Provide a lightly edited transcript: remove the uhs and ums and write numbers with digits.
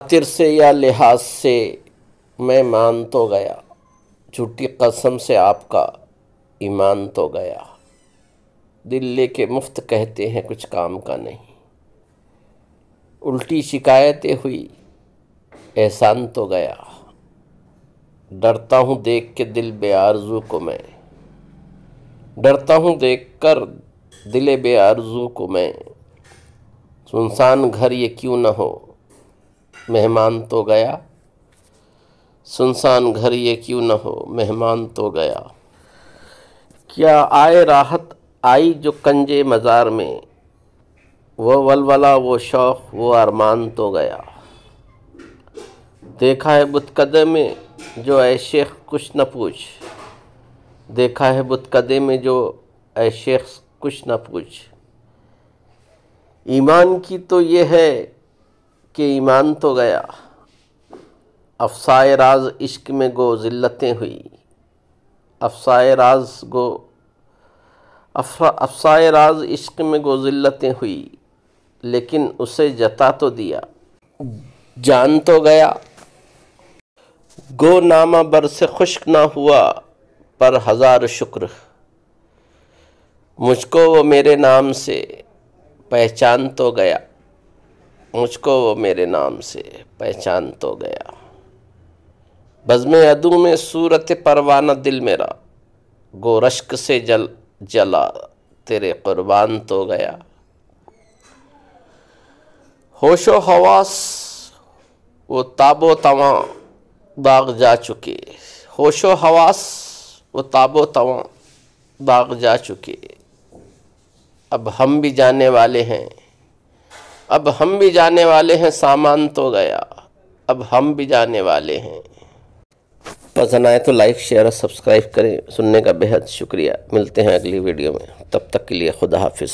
خاطر سے یا لحاظ سے میں مان تو گیا، جھوٹی قسم سے آپ کا ایمان تو گیا۔ دل لے کے مفت کہتے ہیں کچھ کام کا نہیں، الٹی شکایتیں ہوئی احسان تو گیا۔ ڈرتا ہوں دیکھ کے دل بے آرزو کو میں، ڈرتا ہوں دیکھ کر دل بے آرزو کو میں۔ سنسان گھر یہ کیوں نہ ہو مہمان تو گیا، سنسان گھر یہ کیوں نہ ہو مہمان تو گیا۔ کیا آئے راحت آئی جو کنجے مزار میں، وہ ولولہ وہ شوق وہ ارمان تو گیا۔ دیکھا ہے بتکدے میں جو اے شیخ کچھ نہ پوچھ، دیکھا ہے بتکدے میں جو اے شیخ کچھ نہ پوچھ۔ ایمان کی تو یہ ہے کہ ایمان تو گیا، افسائے راز عشق میں گو ذلتیں ہوئی، افسائے راز عشق میں گو ذلتیں ہوئی، لیکن اسے جتا تو دیا جان تو گیا۔ گو نامہ بر سے خشک نہ ہوا پر ہزار شکر، مجھ کو وہ میرے نام سے پہچان تو گیا، مجھ کو وہ میرے نام سے پہچان تو گیا۔ بزم عدو میں صورت پروانہ دل میرا، گو رشک سے جلا تیرے قربان تو گیا۔ ہوش و حواس وہ تاب و تواں داغ جا چکے، ہوش و حواس وہ تاب و تواں داغ جا چکے۔ اب ہم بھی جانے والے ہیں، اب ہم بھی جانے والے ہیں، سامان تو گیا، اب ہم بھی جانے والے ہیں۔ پسند آئے تو لائک شیئر اور سبسکرائب کریں۔ سننے کا بہت شکریہ۔ ملتے ہیں اگلی ویڈیو میں، تب تک کے لیے خدا حافظ۔